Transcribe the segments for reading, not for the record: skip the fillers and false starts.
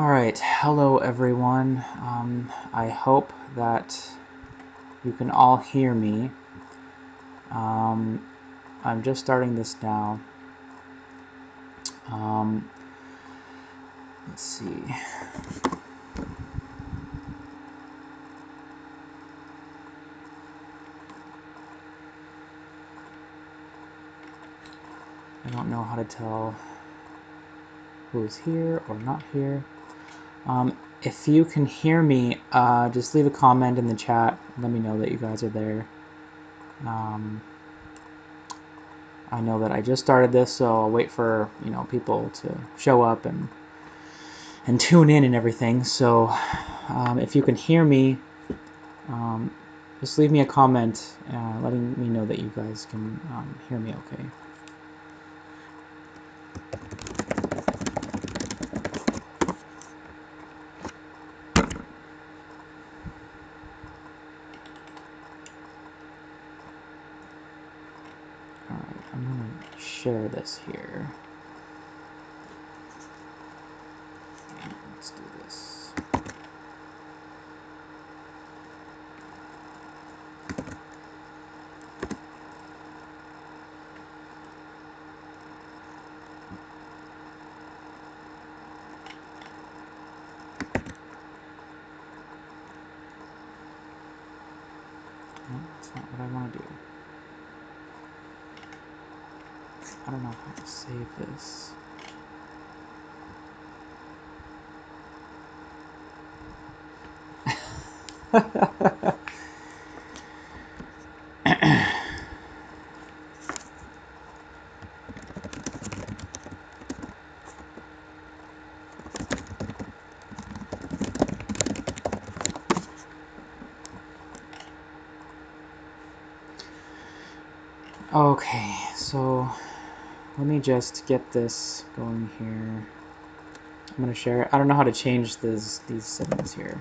Alright, hello everyone. I hope that you can all hear me. I'm just starting this now. Let's see. I don't know how to tell who's here or not here. If you can hear me, just leave a comment in the chat. Let me know that you guys are there. I know that I just started this, so I'll wait for people to show up and tune in and everything. So if you can hear me, just leave me a comment letting me know that you guys can hear me okay. Alright, I'm going to share this here. Let's do this. No, that's not what I want to do. I don't know how to save this. Okay, so let me just get this going here. I'm going to share it. I don't know how to change these settings here.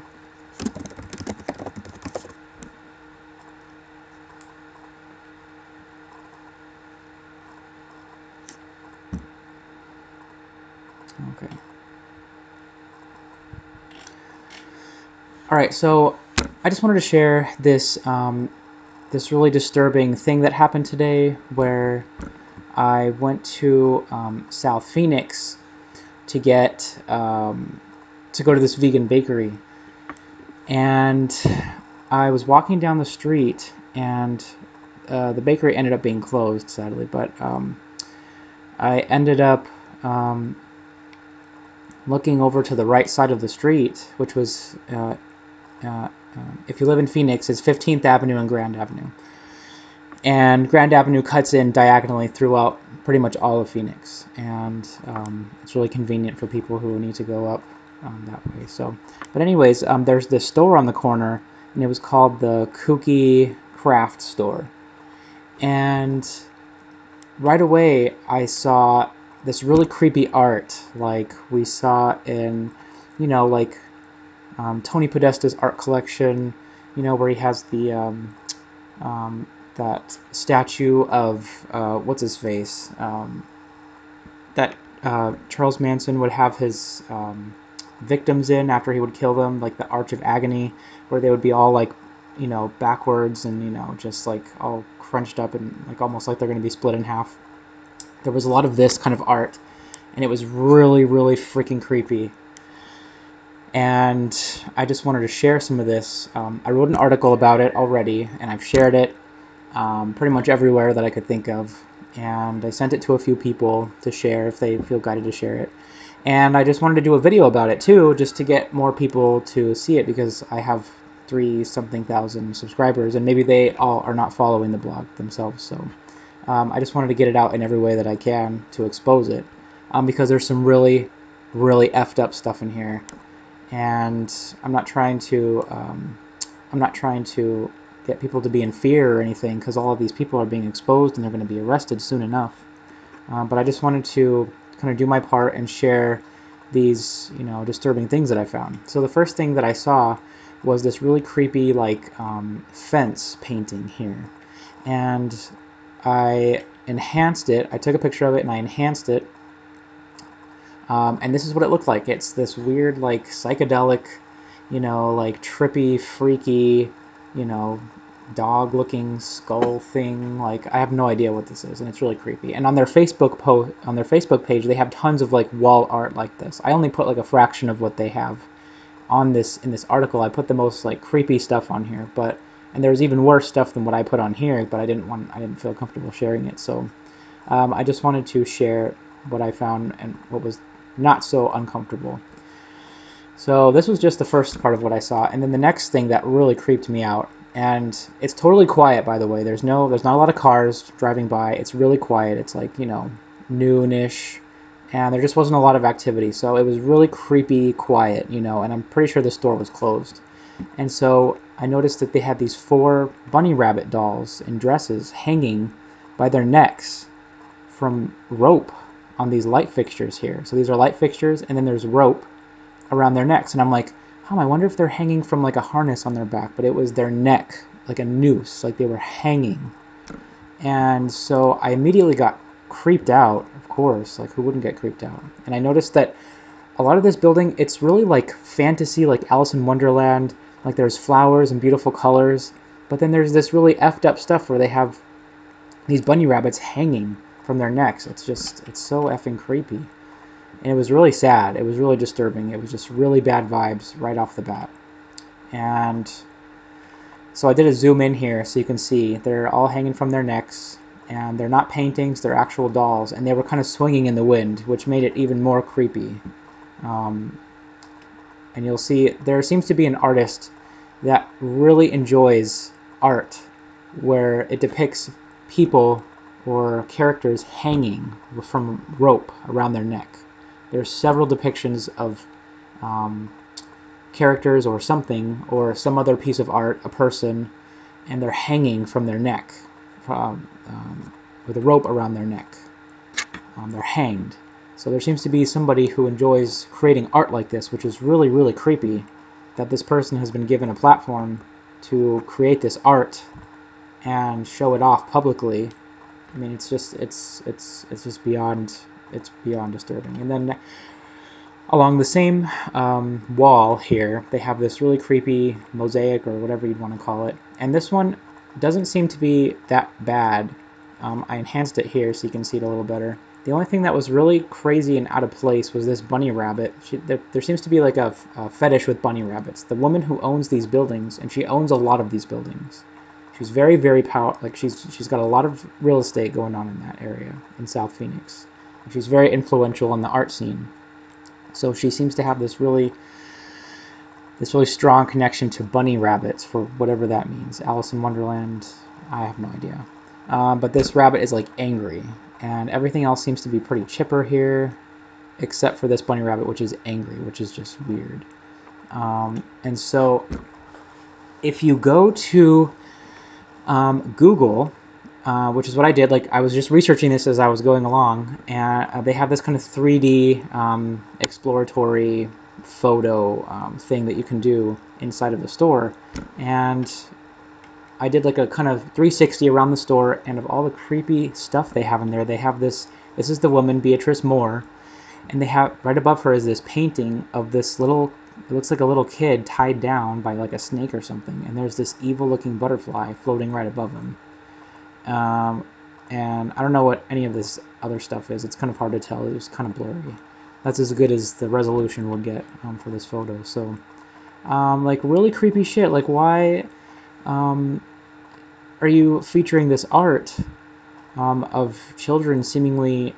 Okay. All right, so I just wanted to share this this really disturbing thing that happened today, where I went to South Phoenix to get to go to this vegan bakery, and I was walking down the street, and the bakery ended up being closed, sadly, but I ended up looking over to the right side of the street, which was if you live in Phoenix, it's 15th Avenue and Grand Avenue. And Grand Avenue cuts in diagonally throughout pretty much all of Phoenix. And it's really convenient for people who need to go up that way. So, but anyways, there's this store on the corner, and it was called the Kooky Craft Store. And right away, I saw this really creepy art, like we saw in, like Tony Podesta's art collection, where he has the that statue of what's his face, that Charles Manson would have his victims in after he would kill them, like the Arch of Agony, where they would be all like, backwards and just like all crunched up and like almost like they're going to be split in half. There was a lot of this kind of art, and it was really, really freaking creepy. And I just wanted to share some of this. I wrote an article about it already, and I've shared it pretty much everywhere that I could think of. And I sent it to a few people to share if they feel guided to share it. And I just wanted to do a video about it too, just to get more people to see it, because I have 3-something thousand subscribers, and maybe they all are not following the blog themselves. So I just wanted to get it out in every way that I can to expose it, because there's some really, really effed up stuff in here. And I'm not trying to get people to be in fear or anything, because all of these people are being exposed and they're going to be arrested soon enough. But I just wanted to kind of do my part and share these, disturbing things that I found. So the first thing that I saw was this really creepy, like, fence painting here. And I enhanced it. I took a picture of it and I enhanced it And this is what it looked like. It's this weird, like, psychedelic, like trippy, freaky, you know, dog-looking skull thing. Like, I have no idea what this is, and it's really creepy. And on their Facebook page, they have tons of like wall art like this. I only put like a fraction of what they have on this in this article. I put the most like creepy stuff on here, and there's even worse stuff than what I put on here, but I didn't feel comfortable sharing it. So I just wanted to share what I found and what was not so uncomfortable. So this was just the first part of what I saw, and then the next thing that really creeped me out, and it's totally quiet, by the way. There's not a lot of cars driving by. It's really quiet. It's like, noonish, and there just wasn't a lot of activity. So it was really creepy quiet, and I'm pretty sure the store was closed. And so I noticed that they had these 4 bunny rabbit dolls in dresses hanging by their necks from rope on these light fixtures here. So these are light fixtures, and then there's rope around their necks. And I'm like, I wonder if they're hanging from like a harness on their back, but it was their neck, like a noose, like they were hanging. And so I immediately got creeped out, of course, like who wouldn't get creeped out? And I noticed that a lot of this building, it's really like fantasy, like Alice in Wonderland, like there's flowers and beautiful colors, but then there's this really effed up stuff where they have these bunny rabbits hanging from their necks. It's so effing creepy. And it was really sad. It was really disturbing. It was just really bad vibes right off the bat. And so I did a zoom in here so you can see they're all hanging from their necks, and they're not paintings, they're actual dolls, and they were kind of swinging in the wind, which made it even more creepy. And you'll see there seems to be an artist that really enjoys art where it depicts people or characters hanging from rope around their neck. There's several depictions of characters or something or some other piece of art, a person, and they're hanging from their neck with a rope around their neck. They're hanged. So there seems to be somebody who enjoys creating art like this, which is really, really creepy, that this person has been given a platform to create this art and show it off publicly. I mean, it's just beyond disturbing. And then along the same wall here, they have this really creepy mosaic or whatever you'd want to call it. And this one doesn't seem to be that bad. I enhanced it here so you can see it a little better. The only thing that was really crazy and out of place was this bunny rabbit. There seems to be like a fetish with bunny rabbits. The woman who owns these buildings, and she owns a lot of these buildings. She's very, very she's got a lot of real estate going on in that area in South Phoenix. And she's very influential in the art scene. So she seems to have this really strong connection to bunny rabbits, for whatever that means. Alice in Wonderland, I have no idea. But this rabbit is like angry, and everything else seems to be pretty chipper here, except for this bunny rabbit, which is angry, which is just weird. And so if you go to Google, which is what I did, like I was just researching this as I was going along, and they have this kind of 3D exploratory photo thing that you can do inside of the store, and I did like a kind of 360 around the store, and of all the creepy stuff they have in there, they have this is the woman, Beatrice Moore, and they have, right above her is this painting of this little, it looks like a little kid tied down by like a snake or something, and there's this evil looking butterfly floating right above him. And I don't know what any of this other stuff is. It's kind of hard to tell. It was kind of blurry. That's as good as the resolution would get for this photo. So like really creepy shit. Like, why are you featuring this art of children seemingly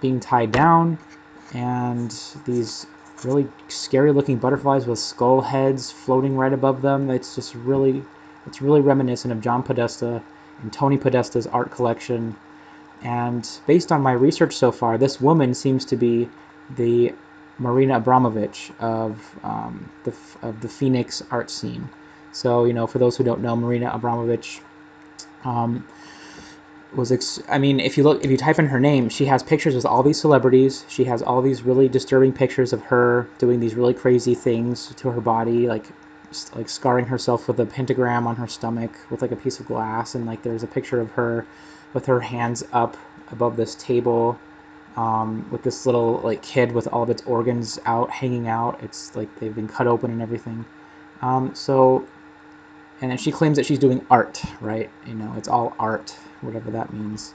being tied down, and these really scary looking butterflies with skull heads floating right above them? It's really reminiscent of John Podesta and Tony Podesta's art collection. And based on my research so far, this woman seems to be the Marina Abramovich of the Phoenix art scene. So, for those who don't know, Marina Abramovich if you type in her name, she has pictures with all these celebrities. She has all these really disturbing pictures of her doing these really crazy things to her body, like scarring herself with a pentagram on her stomach with like a piece of glass, and like there's a picture of her with her hands up above this table, with this little like kid with all of its organs out, hanging out. It's like they've been cut open and everything. So, and then she claims that she's doing art, right? You know, it's all art, whatever that means.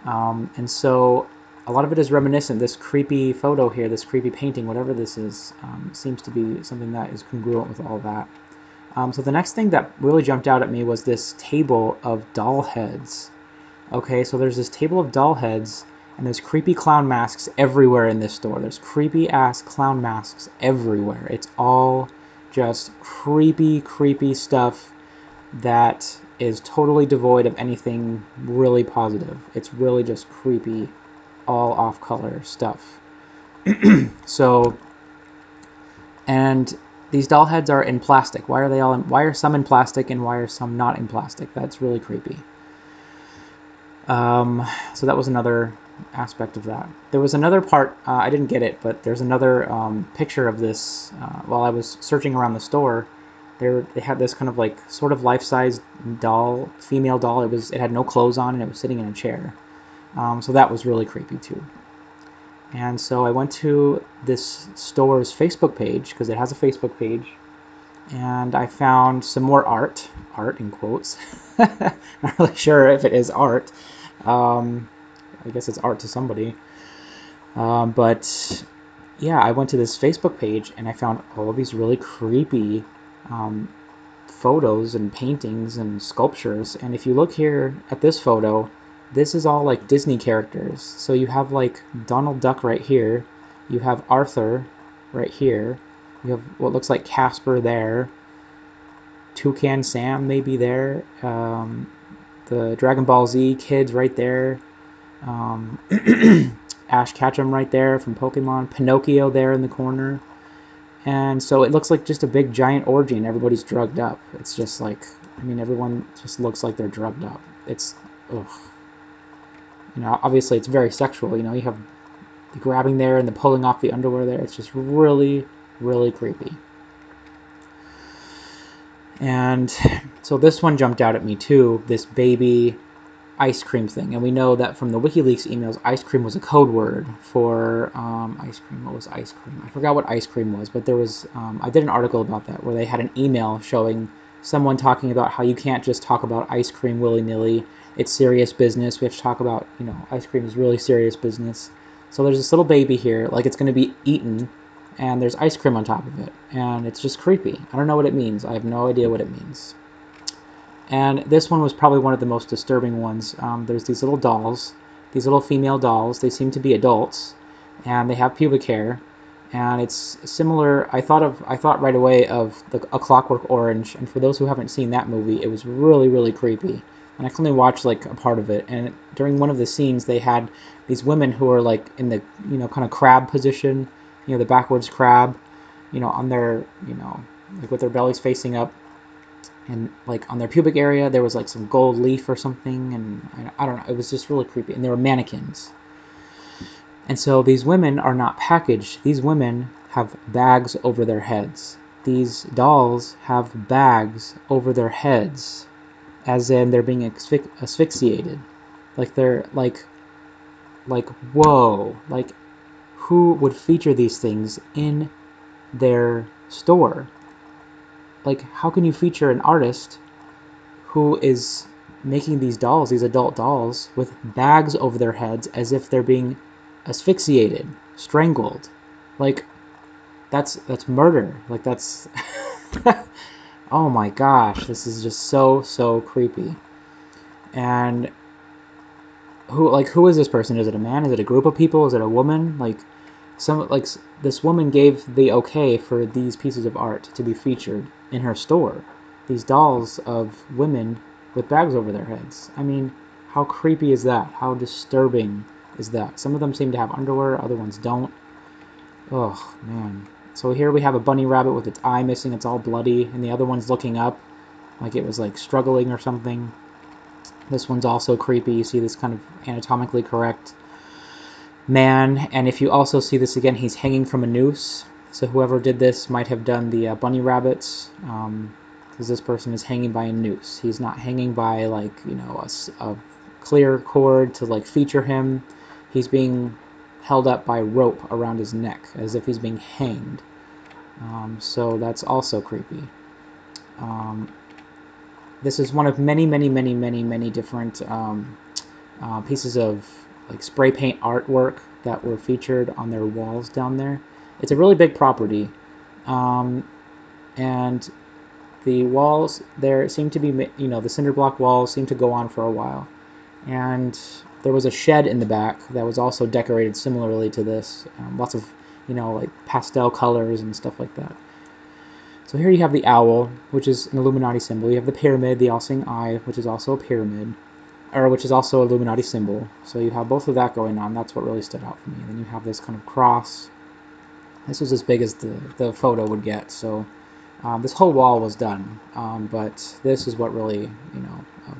And so a lot of it is reminiscent. This creepy photo here, this creepy painting, whatever this is, seems to be something that is congruent with all that. So the next thing that really jumped out at me was this table of doll heads. Okay, so there's this table of doll heads, and there's creepy clown masks everywhere in this store. There's creepy ass clown masks everywhere. It's all just creepy, creepy stuff that is totally devoid of anything really positive. It's really just creepy, all off-color stuff. So, and these doll heads are in plastic. Why are they all? Why are some in plastic and why are some not in plastic? That's really creepy. So that was another aspect of that. There was another part, I didn't get it, but there's another picture of this while I was searching around the store. They had this kind of like sort of life-size doll, female doll. It had no clothes on and it was sitting in a chair. So that was really creepy too. And so I went to this store's Facebook page, because it has a Facebook page, and I found some more art in quotes. Not really sure if it is art. I guess it's art to somebody. But yeah, I went to this Facebook page and I found all of these really creepy photos and paintings and sculptures. And if you look here at this photo, this is all like Disney characters. So you have like Donald Duck right here. You have Arthur right here. You have what looks like Casper there. Toucan Sam maybe there. The Dragon Ball Z kids right there. Ash Ketchum right there from Pokemon. Pinocchio there in the corner. And so it looks like just a big giant orgy and everybody's drugged up. It's just like, I mean, everyone just looks like they're drugged up. It's, ugh. You know, obviously it's very sexual. You know, you have the grabbing there and the pulling off the underwear there. It's just really, really creepy. And so this one jumped out at me too, this baby ice cream thing. And we know that from the WikiLeaks emails, ice cream was a code word for ice cream. What was ice cream? I forgot what ice cream was, but there was, I did an article about that where they had an email showing someone talking about how you can't just talk about ice cream willy-nilly. It's serious business. We have to talk about, you know, ice cream is really serious business. So there's this little baby here, like it's going to be eaten, and there's ice cream on top of it. And it's just creepy. I don't know what it means. I have no idea what it means. And this one was probably one of the most disturbing ones. There's these little dolls, these little female dolls. They seem to be adults, and they have pubic hair. And it's similar. I thought right away of A Clockwork Orange. And for those who haven't seen that movie, it was really, really creepy. And I can only watch like a part of it. And during one of the scenes, they had these women who are like in the, you know, kind of crab position, you know, the backwards crab, you know, on their, you know, like with their bellies facing up. And like on their pubic area there was like some gold leaf or something, and I don't know, it was just really creepy. And they were mannequins. And so these women are not packaged. These women have bags over their heads. These dolls have bags over their heads, as in they're being asphyxiated. Like they're like whoa, like who would feature these things in their store? Like, how can you feature an artist who is making these dolls, these adult dolls, with bags over their heads as if they're being asphyxiated, strangled? Like, that's murder. Like, that's oh my gosh, this is just so creepy. And who is this person? Is it a man? Is it a group of people? Is it a woman? Like this woman gave the okay for these pieces of art to be featured in her store. These dolls of women with bags over their heads. I mean, how creepy is that? How disturbing is that? Some of them seem to have underwear, other ones don't. Oh man. So here we have a bunny rabbit with its eye missing, it's all bloody, and the other one's looking up like it was like struggling or something. This one's also creepy. You see this kind of anatomically correct man, and if you also see this again, he's hanging from a noose. So whoever did this might have done the bunny rabbits, because this person is hanging by a noose. He's not hanging by like, you know, a clear cord to like feature him. He's being held up by rope around his neck, as if he's being hanged. So that's also creepy. This is one of many, many, many, many, many different pieces of like spray paint artwork that were featured on their walls down there. It's a really big property, and the walls there seem to be, the cinder block walls seem to go on for a while. And there was a shed in the back that was also decorated similarly to this. Lots of, like pastel colors and stuff like that. So here you have the owl, which is an Illuminati symbol. You have the pyramid, the all-seeing eye, which is also a pyramid, or which is also an Illuminati symbol. So you have both of that going on. That's what really stood out for me. And then you have this kind of cross. This was as big as the photo would get. So this whole wall was done, but this is what really,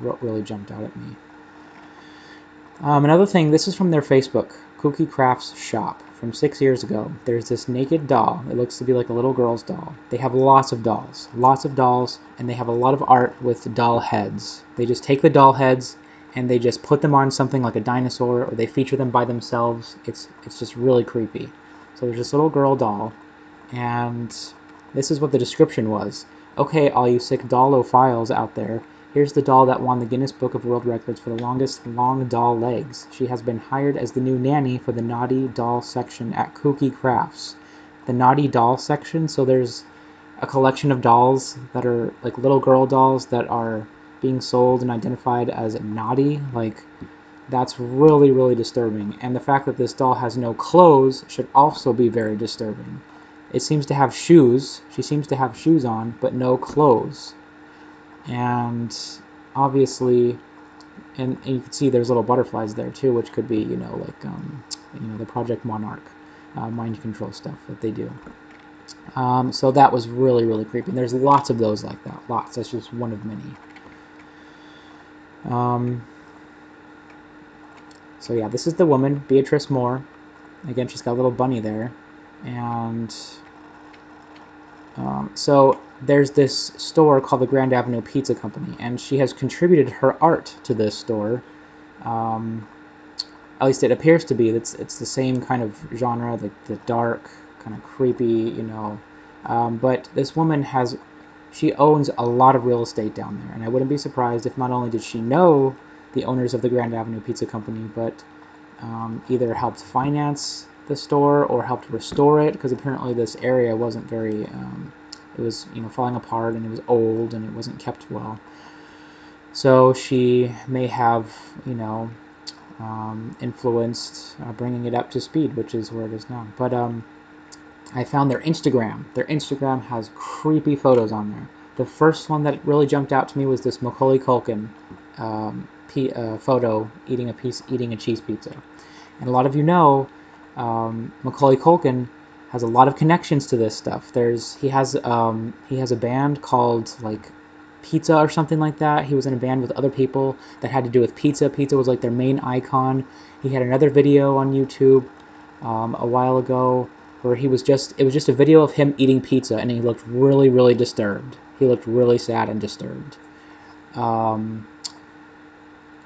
really jumped out at me. Another thing, this is from their Facebook, Kooky Crafts Shop, from 6 years ago. There's this naked doll. It looks to be like a little girl's doll. They have lots of dolls, and they have a lot of art with doll heads. They just take the doll heads and they just put them on something like a dinosaur, or they feature them by themselves. It's just really creepy. So there's this little girl doll, and this is what the description was. Okay, all you sick dollophiles out there, here's the doll that won the Guinness Book of World Records for the longest long doll legs. She has been hired as the new nanny for the naughty doll section at Kooky Crafts. The naughty doll section, so there's a collection of dolls that are like little girl dolls that are being sold and identified as naughty. Like, that's really, really disturbing. And the fact that this doll has no clothes should also be very disturbing. It seems to have shoes. She seems to have shoes on, but no clothes. And obviously, and you can see there's little butterflies there too, which could be, the Project Monarch mind control stuff that they do. So that was really, really creepy. And there's lots of those like that. Lots. That's just one of many. So yeah, this is the woman, Beatrice Moore. Again, she's got a little bunny there. And so there's this store called the Grand Avenue Pizza Company, and she has contributed her art to this store. At least it appears to be. It's the same kind of genre, the dark, kind of creepy, but this woman she owns a lot of real estate down there, and I wouldn't be surprised if not only did she know the owners of the Grand Avenue Pizza Company, but either helped finance the store or helped restore it, because apparently this area wasn't very, it was falling apart, and it was old, and it wasn't kept well. So she may have influenced bringing it up to speed, which is where it is now. But I found their Instagram. Their Instagram has creepy photos on there. The first one that really jumped out to me was this Macaulay Culkin photo eating a cheese pizza. And a lot of you know Macaulay Culkin has a lot of connections to this stuff. He has a band called like Pizza or something like that. He was in a band with other people that had to do with pizza. Pizza was like their main icon. He had another video on YouTube a while ago where it was just a video of him eating pizza, and he looked really, really disturbed. He looked really sad and disturbed. And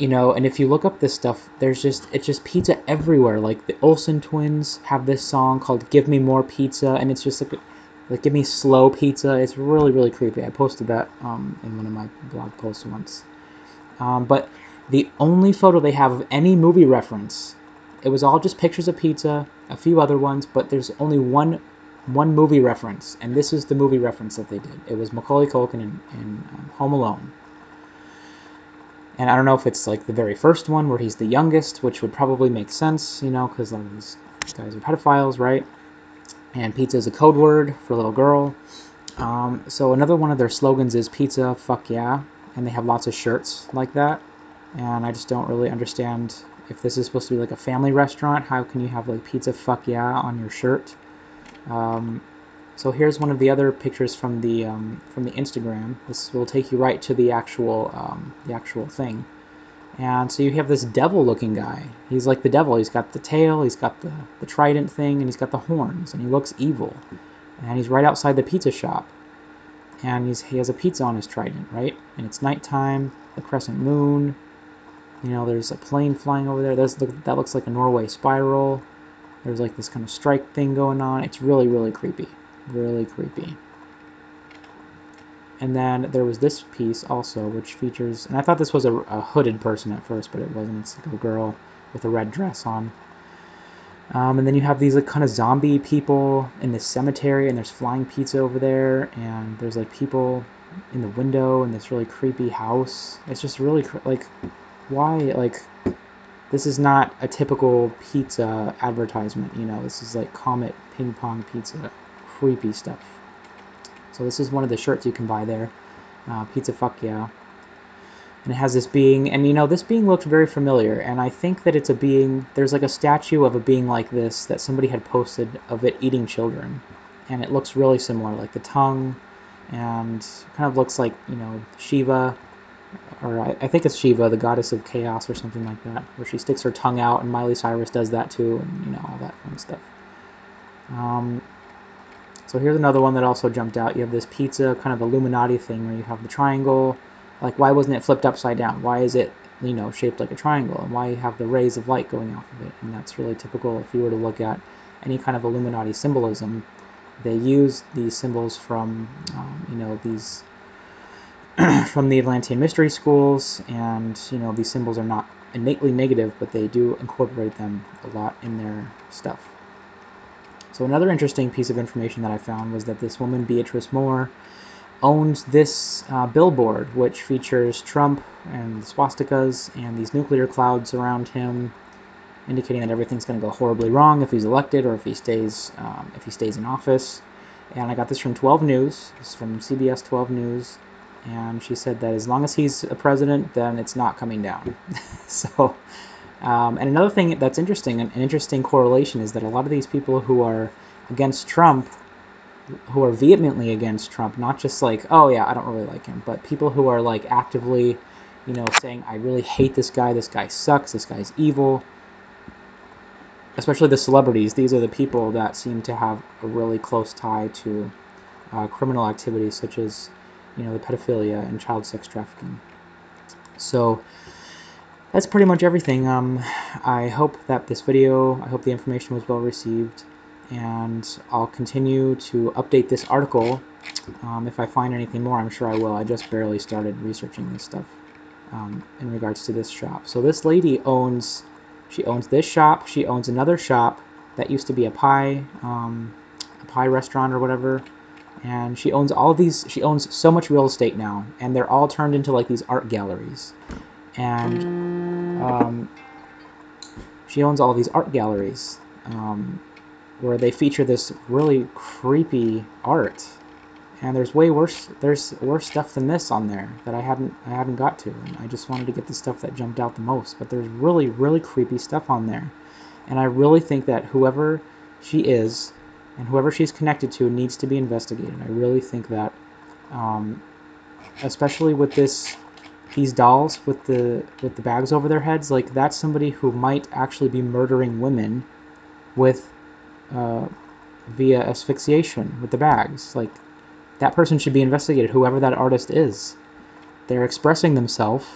if you look up this stuff, it's just pizza everywhere. Like the Olsen twins have this song called "Give Me More Pizza," and it's just like give me slow pizza. It's really, really creepy. I posted that in one of my blog posts once. But the only photo they have of any movie reference, it was all just pictures of pizza, a few other ones, but there's only one movie reference, and this is the movie reference that they did. It was Macaulay Culkin in Home Alone. And I don't know if it's like the very first one where he's the youngest, which would probably make sense, because these guys are pedophiles, right? And pizza is a code word for a little girl. So another one of their slogans is pizza, fuck yeah. And they have lots of shirts like that. And I just don't really understand if this is supposed to be like a family restaurant. How can you have like pizza, fuck yeah on your shirt? So here's one of the other pictures from the Instagram. This will take you right to the actual thing. And so you have this devil-looking guy. He's like the devil. He's got the tail, he's got the trident thing, and he's got the horns, and he looks evil. And he's right outside the pizza shop. And he has a pizza on his trident, right? And it's nighttime, the crescent moon. There's a plane flying over there. That looks like a Norway spiral. There's like this kind of strike thing going on. It's really, really creepy. Really creepy. And then there was this piece also, which features, and I thought this was a hooded person at first, but it wasn't. It's like a girl with a red dress on. And then you have these like kind of zombie people in this cemetery, and there's flying pizza over there, and there's like people in the window in this really creepy house. It's just really like, why? Like, this is not a typical pizza advertisement, you know. This is like Comet Ping Pong Pizza, creepy stuff. So this is one of the shirts you can buy there, Pizza Fuck Yeah. And it has this being, and you know, this being looked very familiar, and I think that it's a being, there's like a statue of a being like this that somebody had posted of it eating children, and it looks really similar, like the tongue, and kind of looks like, you know, Shiva, or I think it's Shiva, the goddess of chaos or something like that, where she sticks her tongue out, and Miley Cyrus does that too, and you know, all that fun stuff. So here's another one that also jumped out. You have this pizza kind of Illuminati thing where you have the triangle. Like, why wasn't it flipped upside down? Why is it, you know, shaped like a triangle? And why you have the rays of light going off of it? And that's really typical if you were to look at any kind of Illuminati symbolism. They use these symbols from, you know, these from the Atlantean mystery schools, and you know, these symbols are not innately negative, but they do incorporate them a lot in their stuff. So another interesting piece of information that I found was that this woman, Beatrice Moore, owns this billboard, which features Trump and swastikas and these nuclear clouds around him, indicating that everything's going to go horribly wrong if he's elected or if he stays in office. And I got this from 12 News. This is from CBS 12 News, and she said that as long as he's a president, then it's not coming down. So. And another thing that's interesting, an interesting correlation, is that a lot of these people who are against Trump, who are vehemently against Trump, not just like, oh yeah, I don't really like him, but people who are like actively, you know, saying, I really hate this guy sucks, this guy's evil, especially the celebrities, these are the people that seem to have a really close tie to criminal activities such as, you know, the pedophilia and child sex trafficking. So that's pretty much everything. I hope that this video, I hope the information was well received, and I'll continue to update this article. If I find anything more, I'm sure I will. I just barely started researching this stuff in regards to this shop. So this lady owns this shop. She owns another shop that used to be a pie restaurant or whatever. And she owns all of these. She owns so much real estate now, and they're all turned into like these art galleries. And she owns all these art galleries where they feature this really creepy art, and there's worse stuff than this on there that I hadn't got to, and I just wanted to get the stuff that jumped out the most. But there's really creepy stuff on there, and I really think that whoever she is and whoever she's connected to needs to be investigated. I really think that, especially with these dolls with the bags over their heads, like, that's somebody who might actually be murdering women with via asphyxiation with the bags. Like, that person should be investigated, whoever that artist is. They're expressing themselves,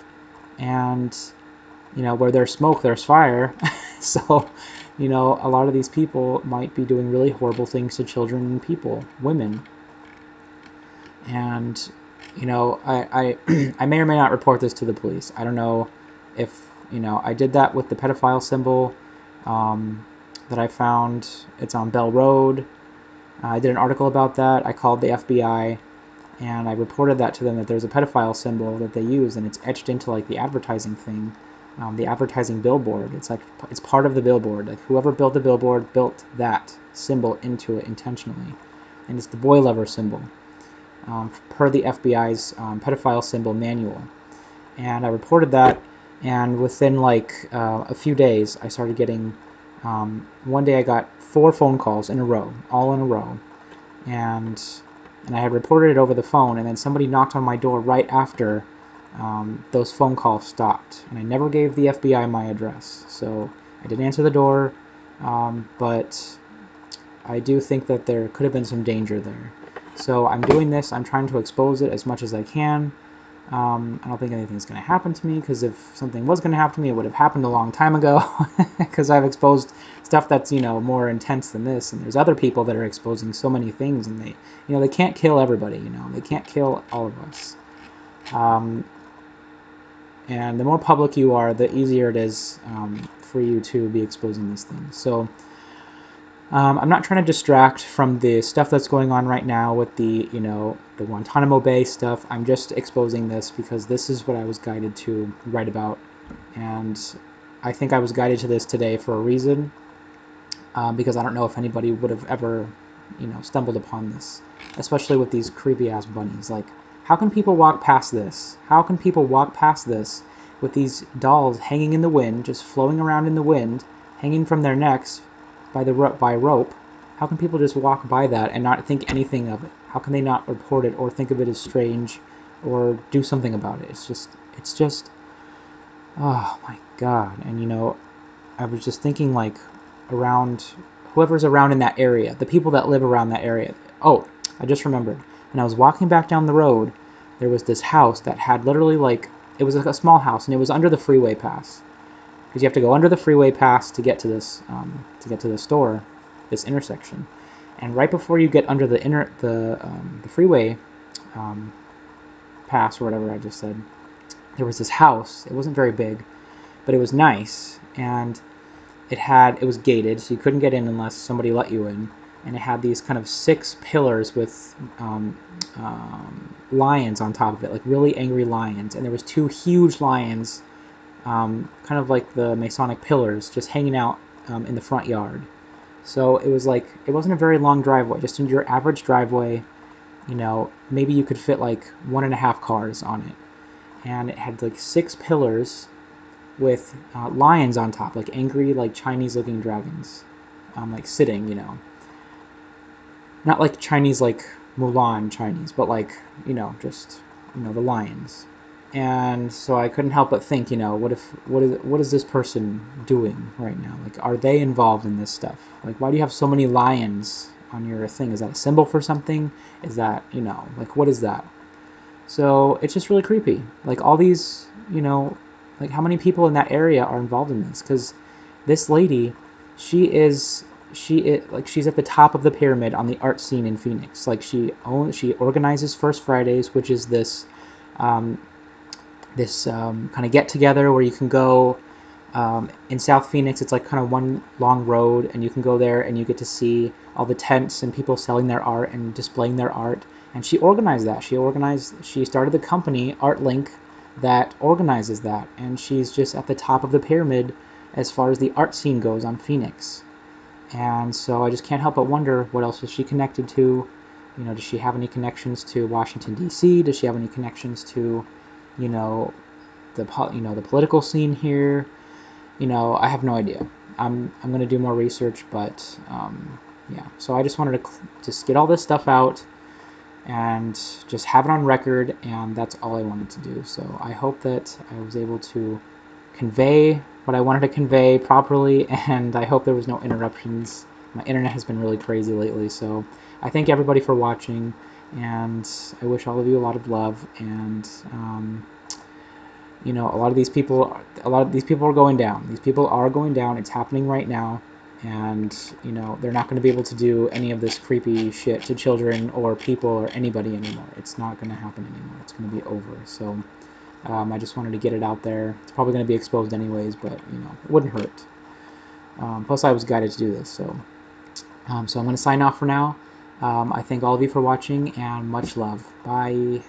and you know, where there's smoke there's fire. So, you know, a lot of these people might be doing really horrible things to children and people, women. And you know, I may or may not report this to the police. I don't know if, you know, I did that with the pedophile symbol that I found. It's on Bell Road. I did an article about that. I called the FBI, and I reported that to them, that there's a pedophile symbol that they use, and it's etched into like the advertising thing, the advertising billboard. It's like, it's part of the billboard. Like, whoever built the billboard built that symbol into it intentionally, and it's the boy lover symbol. Per the FBI's pedophile symbol manual. And I reported that, and within like a few days, I started getting, one day I got 4 phone calls in a row, all in a row, and I had reported it over the phone, and then somebody knocked on my door right after those phone calls stopped, and I never gave the FBI my address, so I didn't answer the door, but I do think that there could have been some danger there. So I'm doing this, I'm trying to expose it as much as I can. I don't think anything's going to happen to me, because if something was going to happen to me, it would have happened a long time ago, because I've exposed stuff that's, more intense than this, and there's other people that are exposing so many things, and they can't kill everybody, they can't kill all of us. And the more public you are, the easier it is for you to be exposing these things. So I'm not trying to distract from the stuff that's going on right now with the Guantanamo Bay stuff. I'm just exposing this because this is what I was guided to write about, and I think I was guided to this today for a reason, because I don't know if anybody would have ever, stumbled upon this, especially with these creepy ass bunnies. Like, how can people walk past this? How can people walk past this with these dolls hanging in the wind, just floating around in the wind, hanging from their necks by rope? How can people just walk by that and not think anything of it? How can they not report it or think of it as strange or do something about it? It's just, oh my God. And I was just thinking, like, around whoever's around in that area, the people that live around that area. Oh, I just remembered. When I was walking back down the road, there was this house that had literally, like, it was like a small house, and it was under the freeway pass. Because you have to go under the freeway pass to get to this, the store, this intersection. And right before you get under the freeway pass, or whatever I just said, there was this house. It wasn't very big, but it was nice, and it was gated, so you couldn't get in unless somebody let you in. And it had these kind of 6 pillars with lions on top of it, like really angry lions. And there was 2 huge lions, kind of like the Masonic pillars, just hanging out in the front yard. So it was like, it wasn't a very long driveway, just in your average driveway, maybe you could fit like 1.5 cars on it. And it had like 6 pillars with lions on top, like angry, like Chinese-looking dragons, like sitting, not like Chinese, like Mulan Chinese, but like, just, the lions. And so I couldn't help but think, what is this person doing right now? Like, are they involved in this stuff? Like, why do you have so many lions on your thing? Is that a symbol for something? Is that, like, what is that? So it's just really creepy. Like, all these, like, how many people in that area are involved in this? Because this lady, she's at the top of the pyramid on the art scene in Phoenix. Like, she organizes First Fridays, which is this kind of get together where you can go in South Phoenix. It's like kind of one long road, and you can go there and you get to see all the tents and people selling their art and displaying their art. And she organized that. She started the company ArtLink that organizes that, and she's just at the top of the pyramid as far as the art scene goes on Phoenix. And so I just can't help but wonder, what else is she connected to? Does she have any connections to Washington, D.C.? Does she have any connections to, the political scene here? I have no idea. I'm going to do more research, but yeah. So I just wanted to just get all this stuff out and just have it on record, and that's all I wanted to do. So I hope that I was able to convey what I wanted to convey properly, and I hope there was no interruptions. My internet has been really crazy lately, so I thank everybody for watching, and I wish all of you a lot of love. And a lot of these people are going down. These people are going down. It's happening right now. And they're not going to be able to do any of this creepy shit to children or people or anybody anymore. It's not going to happen anymore. It's going to be over. So I just wanted to get it out there. It's probably going to be exposed anyways, but it wouldn't hurt. Plus, I was guided to do this. So I'm going to sign off for now. I thank all of you for watching, and much love. Bye.